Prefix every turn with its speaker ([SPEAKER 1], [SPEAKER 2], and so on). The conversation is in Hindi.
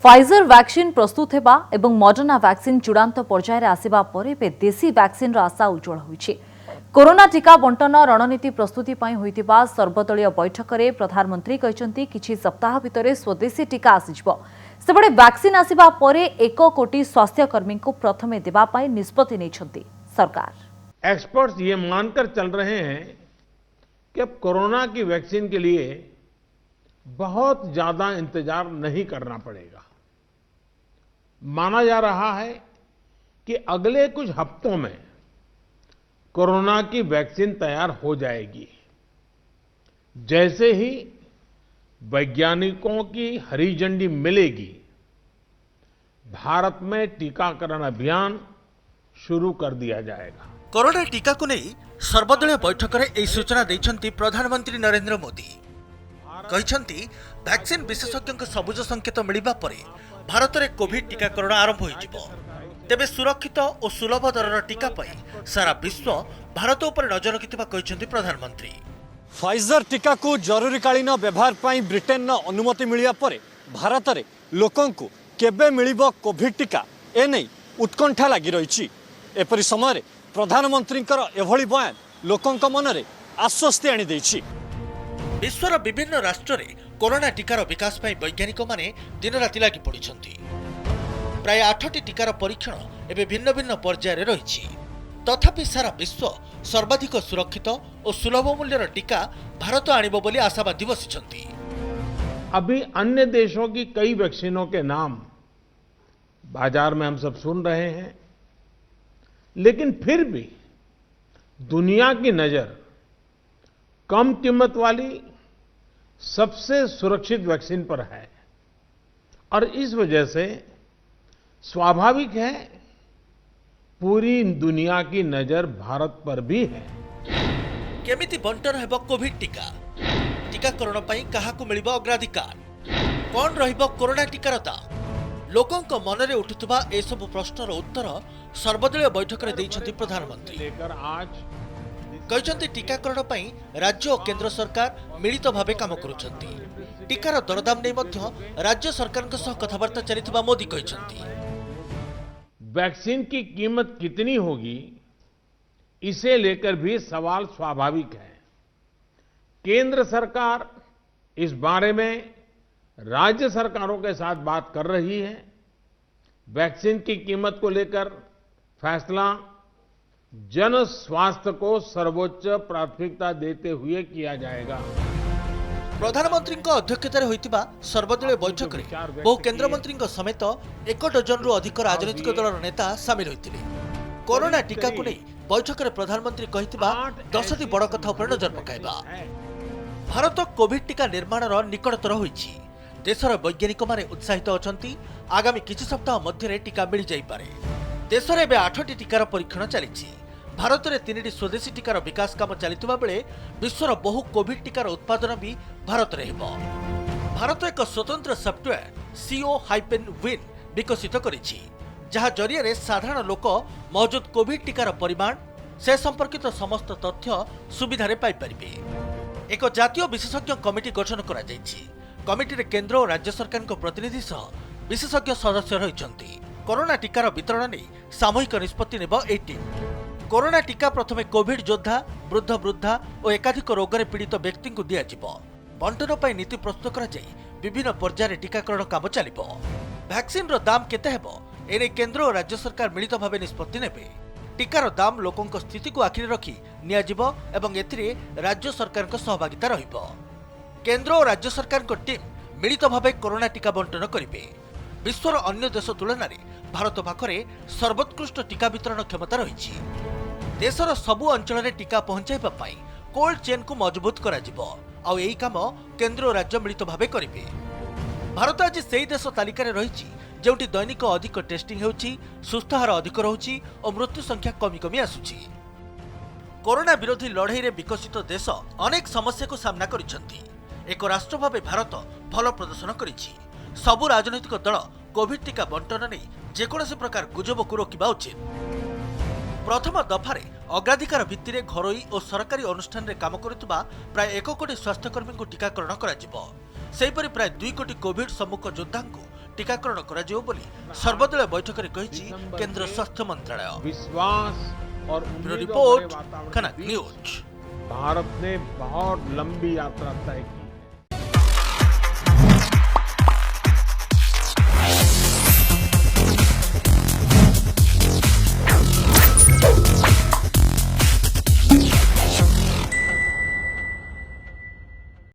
[SPEAKER 1] फाइजर वैक्सीन प्रस्तुत हेबा एवं मॉडर्ना वैक्सीन चूड़ांत पर्यायर आसिबा परे बे देशी वैक्सीन आशा उज्जवल होइछि। कोरोना टीका बंटन रणनीति प्रस्तुति पई होइतिबा सर्वदलीय बैठक में प्रधानमंत्री कहचंती किछि सप्ताह भितरे स्वदेशी टीका आसिजिबो। सेबडे वैक्सीन आसिबा परे 1 कोटी स्वास्थ्यकर्मी को प्रथमे देबा पई निष्पत्ति नेछंती सरकार।
[SPEAKER 2] एक्सपर्ट्स ये मानकर चल रहे हैं कि अब कोरोना की वैक्सीन के लिए बहुत ज्यादा इंतजार नहीं करना पड़ेगा। माना जा रहा है कि अगले कुछ हफ्तों में कोरोना की वैक्सीन तैयार हो जाएगी। जैसे ही वैज्ञानिकों की हरी झंडी मिलेगी, भारत में टीकाकरण अभियान शुरू कर दिया जाएगा।
[SPEAKER 3] कोरोना टीका को नहीं सर्वदलीय बैठक में यह सूचना देइछंती प्रधानमंत्री नरेंद्र मोदी। कहते वैक्सीन विशेषज्ञ सबुज संकेत मिलवा परे भारत में कोविड टीकाकरण आरंभ हो तेबे सुरक्षित और सुलभ दरर टीका पाई सारा विश्व भारत उपर नजर रखिथिबा कहछंती प्रधानमंत्री।
[SPEAKER 4] फाइजर टीका को जरूरीकालीन व्यवहार पाई ब्रिटेन अनुमति मिलिया परे भारत में लोकों को केबे मिलिबो कोविड टीका ए नहीं उत्कंठा लगी रही। एपरि समय प्रधानमंत्री एभली बयान लोकों मन में आश्वस्ति आनी देछि।
[SPEAKER 3] विश्वर विभिन्न राष्ट्र में कोरोना टीकार विकास पाई वैज्ञानिक माने दिन राति लगी पड़िछंती। प्राय 8टी टीकार परीक्षण एवं भिन्न भिन्न पर्यायर रही। तथापि सारा विश्व सर्वाधिक सुरक्षित और सुलभ मूल्यर टीका भारत आनिबो बोली आशावादी बसिछंती।
[SPEAKER 2] अभी अन्य देशों की कई वैक्सीनों के नाम बाजार में हम सब सुन रहे हैं, लेकिन फिर भी दुनिया की नजर कम कीमत वाली सबसे सुरक्षित वैक्सीन पर है और इस वजह से स्वाभाविक है पूरी दुनिया की नजर भारत पर भी है।
[SPEAKER 3] केमिति बंटन हेबो कोविड टीका, टीकाकरण पई काहाकु मिलिबो अग्राधिकार, कोन रहिबो कोरोना टीकार दाम, लोकंक मनरे उठुतबा ए सब प्रश्नर उत्तर सर्वदलीय बैठक रे दैछंती प्रधानमंत्री।
[SPEAKER 2] लेकर आज
[SPEAKER 3] कहते टीकाकरण पई राज्य और केंद्र सरकार मिलित भावे काम करुछंती। टीकार दरदाम नै मध्य राज्य सरकार के सह कथाबार्ता चलिथिबा मोदी कहछंती।
[SPEAKER 2] वैक्सीन की कीमत कितनी होगी इसे लेकर भी सवाल स्वाभाविक है। केंद्र सरकार इस बारे में राज्य सरकारों के साथ बात कर रही है। वैक्सीन की कीमत को लेकर फैसला जन स्वास्थ्य को सर्वोच्च प्राथमिकता देते हुए किया जाएगा।
[SPEAKER 3] प्रधानमंत्री अध्यक्षतार होइतिबा सर्वदलीय बैठक रे बहु केंद्र मंत्री समेत 1 डजन रु अधिक राजनीतिक दलर नेता सामिल होइतिले। कोरोना टीका को नहीं बैठक रे प्रधानमंत्री कहितिबा 10टी बड़ कथा उपर नजर पकाइबा। भारत कोविड टीका निर्माणर निकटतर होइछि। देशर वैज्ञानिक माने उत्साहित अछंती। आगामी किछि सप्ताह मध्य टीका मिल जाई पारे। देश में एवं 8टी टीकार परीक्षण चली। भारत में 3टी स्वदेशी टीकार विकास काम चलता बेले विश्वर बहु कोविड टीकार उत्पादन भी भारत में हेबो। भारत एक स्वतंत्र सॉफ्टवेयर CO-WIN विकसित करिछि, जहा जरिए साधारण लोक मौजूद कोविड टीकार परिमाण से संपर्कित समस्त तथ्य सुविधा पाई परिबे। एक जातीय विशेषज्ञ कमिटी गठन करा जायछि। कमिटी रे केंद्र और राज्य सरकार प्रतिनिधि सह विशेषज्ञ सदस्य रहिछंती। कोरोना टीकार वितरण नहीं सामूहिक निष्पत्ति नेब ए टीम। कोरोना टीका प्रथमे कोविड योद्धा, वृद्ध वृद्धा और एकाधिक रोग पीड़ित व्यक्ति को दियाजिबो। बंटन पर नीति प्रस्तुत करा जाई विभिन्न पर्यायर टीकाकरण काम चलिबो। वैक्सीन रो दाम केते हेबो एने केंद्र और राज्य सरकार मिलित भावे निष्पत्ति नेबे। टीकार दाम लोकंक स्थिति को आखिरे रखी नियाजिबो एवं एथिरे राज्य सरकार को सहभागिता रहिबो। केंद्र और राज्य सरकार को टीम मिलित भावे कोरोना टीका बंटन करिबे। विश्वर अन्य देश तुलन में भारत पाखरे सर्वोत्कृष्ट टीका वितरण क्षमता रही। देशर सबु अंचल में टीका पहुंचाइबा पई कोल्ड चेन को मजबूत करा जिवो आउ एही काम केंद्र और राज्य मिलित भावे करिवे। भारत आज सेही देश तालिका रे रहिछि जेउटी दैनिक अधिक टेस्टिंग हेउछि, सुस्थ हार अधिक रहुछि और मृत्यु संख्या कमी कमी आसुछि। कोरोना विरोधी लड़ाई रे विकसित देश अनेक समस्या को सामना करिसंती। एक राष्ट्र भावे भारत भल प्रदर्शन करिछि। सबु राजनैतिक दल कोविड टीका बंटन नहीं जेकोसी प्रकार गुजब को रोकवा उचित। प्रथम दफारे अग्राधिकार भित्तिरे घरोई और सरकारी अनुष्ठान रे काम करुवा प्राय 1 कोटी स्वास्थ्यकर्मी को टीकाकरण करा जिवो। सेहीपरि प्राय 2 कोटी कोविड सम्मुख योद्धा टीकाकरण कराଯିବ ବୋଲି ସର୍ବଦଳୀୟ ବୈଠକରେ କହିଛି କେନ୍ଦ୍ର ସ୍ୱାସ୍ଥ୍ୟ ମନ୍ତ୍ରାଳୟ।
[SPEAKER 2] विश्वास और
[SPEAKER 3] ब्यूरो
[SPEAKER 2] उम्मीदों
[SPEAKER 3] रिपोर्ट,
[SPEAKER 2] भरे वातावरण के
[SPEAKER 3] कनक
[SPEAKER 2] बीच
[SPEAKER 3] न्यूज।
[SPEAKER 2] भारत ने बहुत लंबी यात्रा तय की।